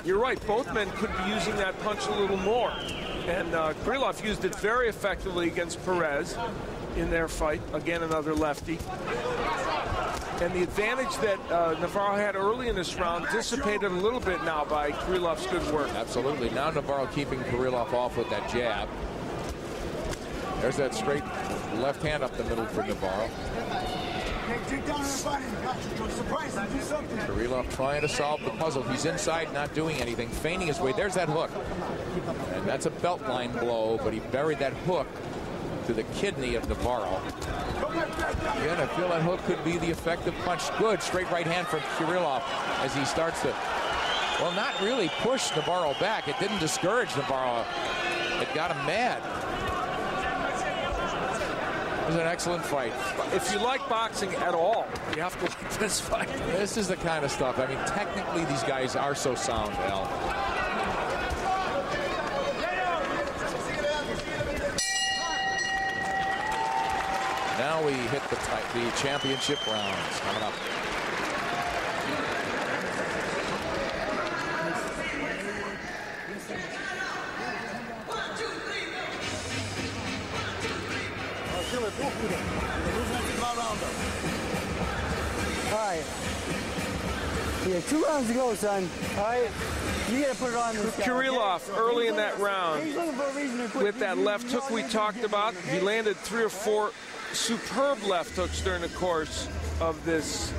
you're right, both men could be using that punch a little more. And Kirillov used it very effectively against Perez in their fight. Again, another lefty. And the advantage that Navarro had early in this round dissipated a little bit now by Kirillov's good work. Absolutely. Now Navarro keeping Kirillov off with that jab. There's that straight left hand up the middle for Navarro. Kirillov trying to solve the puzzle. He's inside, not doing anything, feigning his way. There's that hook. And that's a belt line blow, but he buried that hook to the kidney of Navarro. Again, I feel that hook could be the effective punch. Good straight right hand from Kirillov as he starts to, well, not really push Navarro back. It didn't discourage Navarro. It got him mad. It was an excellent fight. If you like boxing at all, you have to like this fight. This is the kind of stuff. I mean, technically, these guys are so sound, Al. Now we hit the championship rounds coming up. All right. Yeah, 2 rounds to go, son. All right. You got to put it on this guy. Kirillov, early in that round, with that left hook we talked about, he landed 3 or 4 superb left hooks during the course of this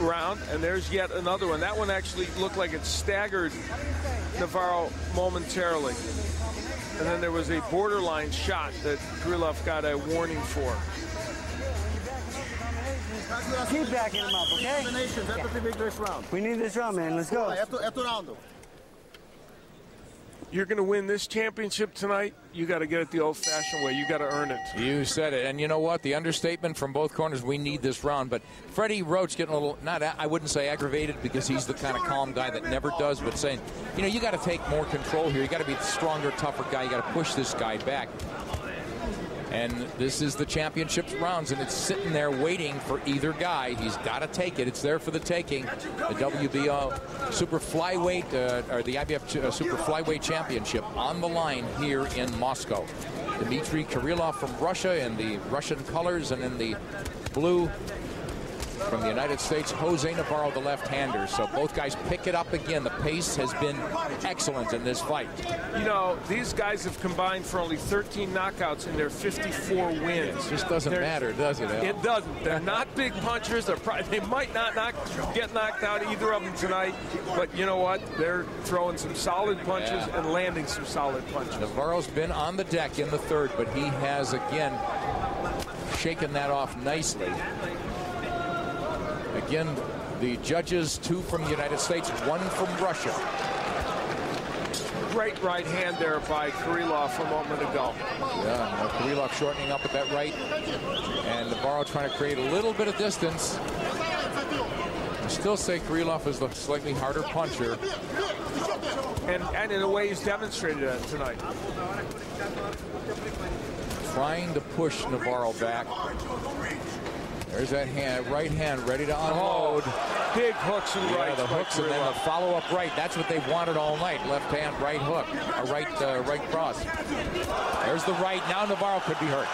round, and there's yet another one. That one actually looked like it staggered Navarro momentarily. And then there was a borderline shot that Kirillov got a warning for. Keep backing him up, okay? We need this round, man. Let's go. You're going to win this championship tonight. You got to get it the old-fashioned way. You got to earn it. You said it. And you know what? The understatement from both corners, we need this round. But Freddie Roach getting a little, I wouldn't say aggravated, because he's the kind of calm guy that never does, but saying, you got to take more control here. You got to be the stronger, tougher guy. You got to push this guy back. And this is the championship rounds, and it's sitting there waiting for either guy. He's got to take it. It's there for the taking. The WBO Super Flyweight, or the IBF Super Flyweight Championship on the line here in Moscow. Dimitri Kirillov from Russia in the Russian colors, and in the blue From the United States, Jose Navarro, the left-hander. So both guys pick it up again. The pace has been excellent in this fight. You know, these guys have combined for only 13 knockouts in their 54 wins. It just doesn't matter, does it, Al? It doesn't. They're not big punchers. They might not get knocked out, either of them tonight. But you know what? They're throwing some solid punches and landing some solid punches. Navarro's been on the deck in the third, but he has, again, shaken that off nicely. Again, the judges, 2 from the United States, 1 from Russia. Great right hand there by Kirillov a moment ago. Yeah, Kirillov shortening up at that right, and Navarro trying to create a little bit of distance. I still say Kirillov is the slightly harder puncher. And in a way, he's demonstrated that tonight. Trying to push Navarro back. There's that hand, right hand ready to unload. Oh, big hooks and rights. The hooks and then the follow-up right. That's what they wanted all night. Left hand, right hook, right cross. There's the right. Now Navarro could be hurt.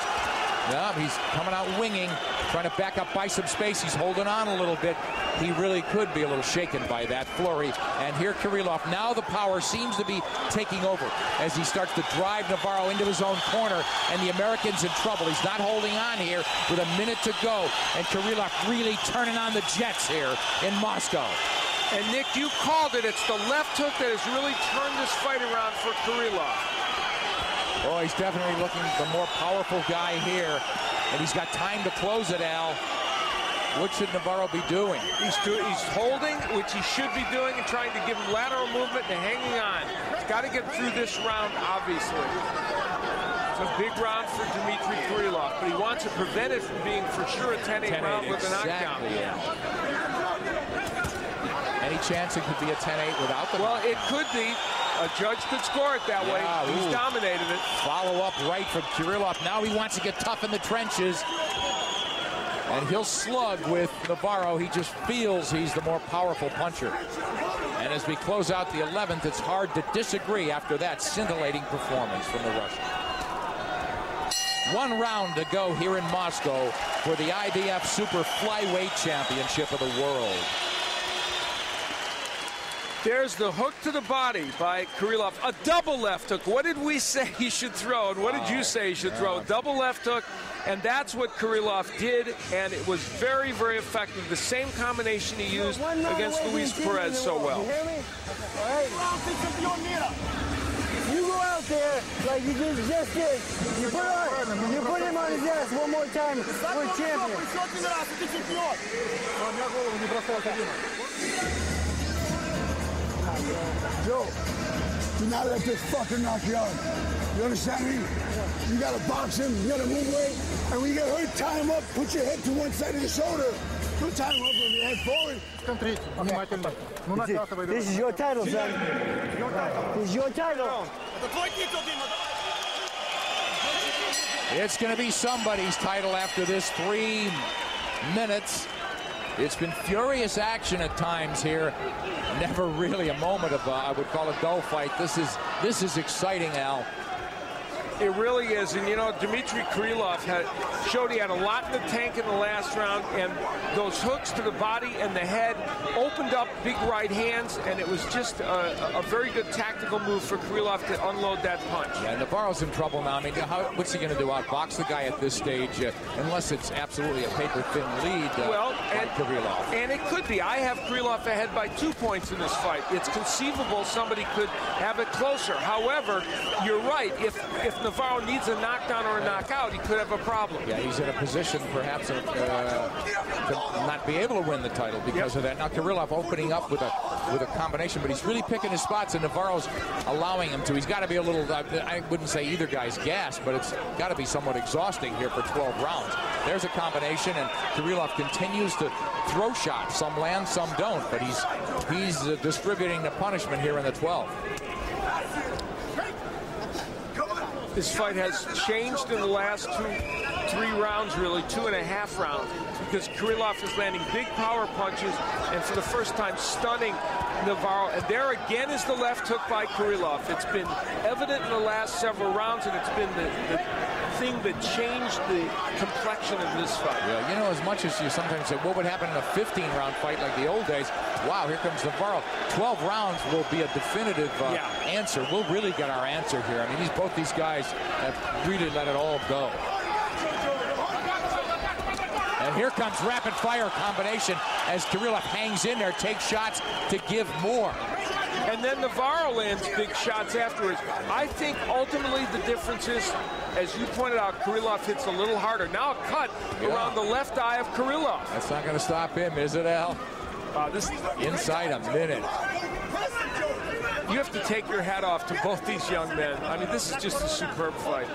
No, he's coming out winging, trying to back up by some space. He's holding on a little bit. He really could be a little shaken by that flurry. And here Kirillov, now the power seems to be taking over as he starts to drive Navarro into his own corner, and the American's in trouble. He's not holding on here with a minute to go, and Kirillov really turning on the jets here in Moscow. And Nick, you called it. It's the left hook that has really turned this fight around for Kirillov. Oh, he's definitely looking the more powerful guy here, and he's got time to close it, Al. What should Navarro be doing? He's holding, which he should be doing, and trying to give him lateral movement and hanging on. He's got to get through this round, obviously. It's a big round for Dimitri Kirillov, but he wants to prevent it from being for sure a 10-8 round with a knockdown. Yeah. Any chance it could be a 10-8 without the Well, it could be. A judge could score it that way. He's dominated it. Follow up right from Kirillov. Now he wants to get tough in the trenches. And he'll slug with Navarro. He just feels he's the more powerful puncher. And as we close out the 11th, it's hard to disagree after that scintillating performance from the Russian. 1 round to go here in Moscow for the IBF Super Flyweight Championship of the world. There's the hook to the body by Kirillov. A double left hook. What did we say he should throw? And what did you say he should throw? A double left hook. And that's what Kirillov did. And it was very, very effective. The same combination he used against Luis Perez so well. You hear me? All right. You go out there like you just did. You put him on his ass one more time. We're champions. Joe, do not let this fucker knock you out. You understand me? You gotta box him, you gotta move away, and when you get hurt, tie him up, put your head to one side of the shoulder. Don't tie him up with your head forward. This is your title, son. This is your title. It's going to be somebody's title after this 3 minutes. It's been furious action at times here. Never really a moment of, I would call a dull fight. This is exciting, Al. It really is. And, you know, Dimitri Kirillov showed he had a lot in the tank in the last round, and those hooks to the body and the head opened up big right hands, and it was just a very good tactical move for Kirillov to unload that punch. Yeah, Navarro's in trouble now. I mean, what's he going to do? Outbox the guy at this stage, unless it's absolutely a paper-thin lead on Kirillov. And it could be. I have Kirillov ahead by 2 points in this fight. It's conceivable somebody could have it closer. However, you're right. If Navarro needs a knockdown or a knockout, he could have a problem. Yeah, he's in a position perhaps to not be able to win the title because of that. Now Kirillov opening up with a combination, but he's really picking his spots, and Navarro's allowing him to. He's got to be a little, I wouldn't say either guy's gassed, but it's got to be somewhat exhausting here for 12 rounds. There's a combination, and Kirillov continues to throw shots. Some land, some don't, but he's distributing the punishment here in the 12th. This fight has changed in the last 3 rounds, really, 2.5 rounds, because Kirillov is landing big power punches and for the first time stunning Navarro. And there again is the left hook by Kirillov. It's been evident in the last several rounds, and it's been the thing that changed the complexion of this fight. Yeah, you know, as much as you sometimes say, what would happen in a 15-round fight like the old days? Wow, here comes Navarro. 12 rounds will be a definitive answer. We'll really get our answer here. I mean, both these guys have really let it all go. And here comes rapid-fire combination as Kirillov hangs in there, takes shots to give more. And then Navarro lands big shots afterwards. I think ultimately the difference is, as you pointed out, Kirillov hits a little harder. Now a cut around the left eye of Kirillov. That's not going to stop him, is it, Al? This inside a minute. You have to take your hat off to both these young men. I mean, this is just a superb fight.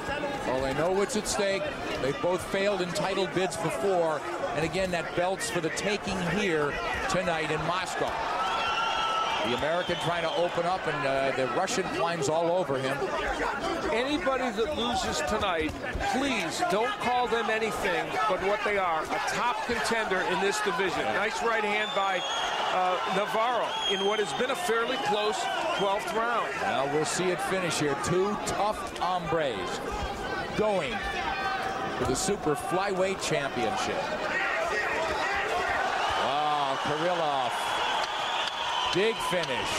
Well, they know what's at stake. They've both failed in title bids before. And again, that belt's for the taking here tonight in Moscow. The American trying to open up, and the Russian climbs all over him. Anybody that loses tonight, please don't call them anything but what they are, a top contender in this division. Nice right hand by Navarro in what has been a fairly close 12th round. Now we'll see it finish here. Two tough hombres going for the super flyweight championship. Wow, Kirillov. Big finish.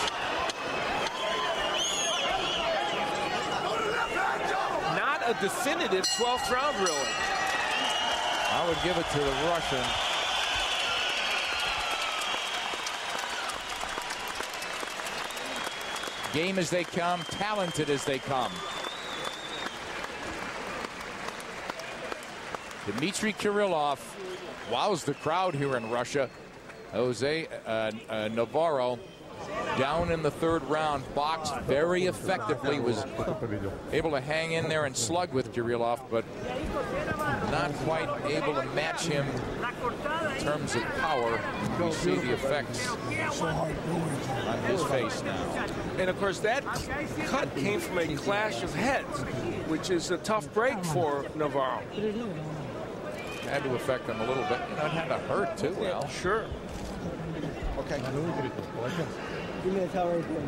Not a definitive 12th round, really. I would give it to the Russian. Game as they come, talented as they come. Dmitry Kirillov wows the crowd here in Russia. Navarro down in the third round, boxed very effectively, was able to hang in there and slug with Kirillov, but not quite able to match him in terms of power. We see the effects on his face now. And of course, that cut came from a clash of heads, which is a tough break for Navarro. Had to affect him a little bit. You know, it had to hurt too, Al. Sure. Okay. Give me a towel right there.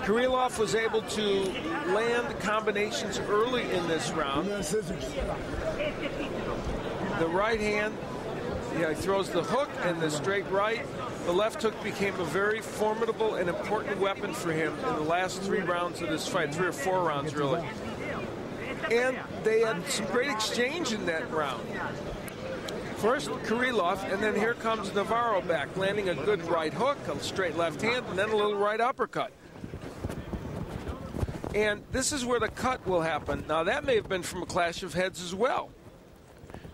Kirillov was able to land combinations early in this round. The right hand, he throws the hook and the straight right. The left hook became a very formidable and important weapon for him in the last 3 rounds of this fight, 3 or 4 rounds, really. And they had some great exchange in that round. First, Kirillov, and then here comes Navarro back, landing a good right hook, a straight left hand, and then a little right uppercut. And this is where the cut will happen. Now, that may have been from a clash of heads as well.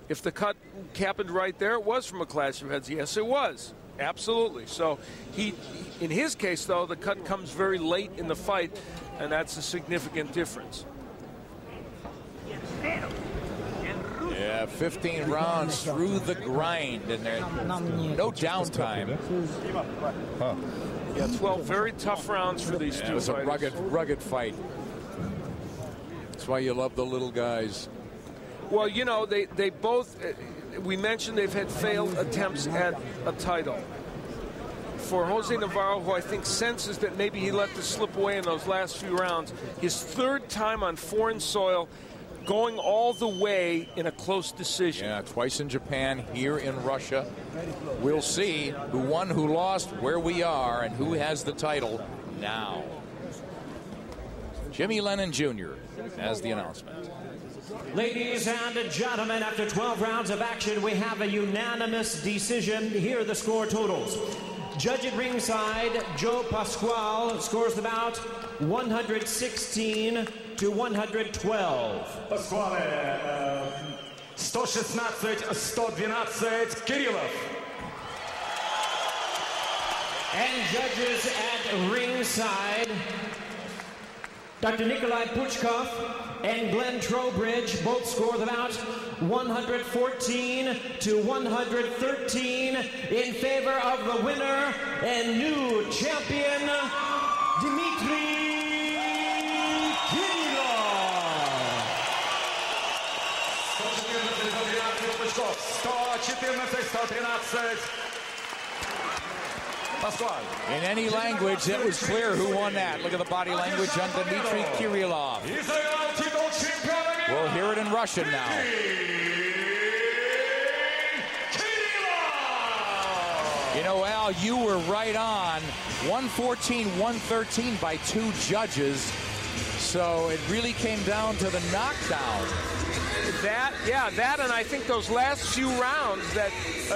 If the cut happened right there, it was from a clash of heads. Yes, it was. Absolutely. So, in his case, though, the cut comes very late in the fight, and that's a significant difference. Yeah, 15 rounds through the grind, and there no downtime. Yeah, 12 very tough rounds for these two fighters. It was a rugged fight. That's why you love the little guys. Well, you know, they both, we mentioned they've had failed attempts at a title. For Jose Navarro, who I think senses that maybe he let this slip away in those last few rounds, his 3rd time on foreign soil, going all the way in a close decision. Yeah, twice in Japan, here in Russia. We'll see who won, who lost, where we are, and who has the title now. Jimmy Lennon Jr. has the announcement. Ladies and gentlemen, after 12 rounds of action, we have a unanimous decision. Here are the score totals. Judge at ringside, Joe Pasquale, scores the bout 116 to 112. Pasquale, 116-112, Kirillov. And judges at ringside, Dr. Nikolai Puchkov and Glenn Trowbridge both score the bout 114 to 113 in favor of the winner and new champion, Dimitri Kirillov. 114-113. In any language, it was clear who won that. Look at the body language on Dimitri Kirillov. We'll hear it in Russian now. You know, Al, you were right on. 114-113 by 2 judges. So it really came down to the knockdown. That, and I think those last few rounds that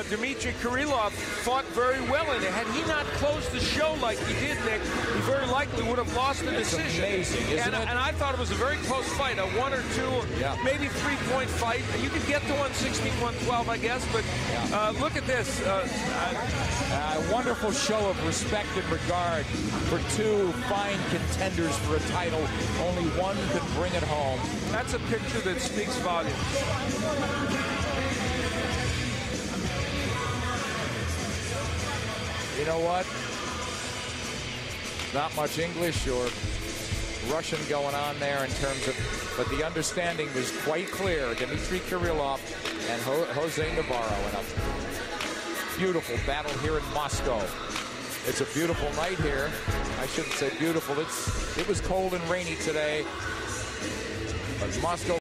Dmitry Kirillov fought very well in it. Had he not closed the show like he did, Nick, he very likely would have lost the decision. Amazing, isn't it? And I thought it was a very close fight, a 1 or 2, maybe 3-point fight. You could get to 116, 112, I guess, but look at this. A wonderful show of respect and regard for 2 fine contenders for a title. Only one could bring it home. That's a picture that speaks volumes. You know what? Not much English or Russian going on there in terms of, but the understanding was quite clear. Dmitry Kirillov and Jose Navarro in a beautiful battle here in Moscow. It's a beautiful night here. I shouldn't say beautiful. It was cold and rainy today, but Moscow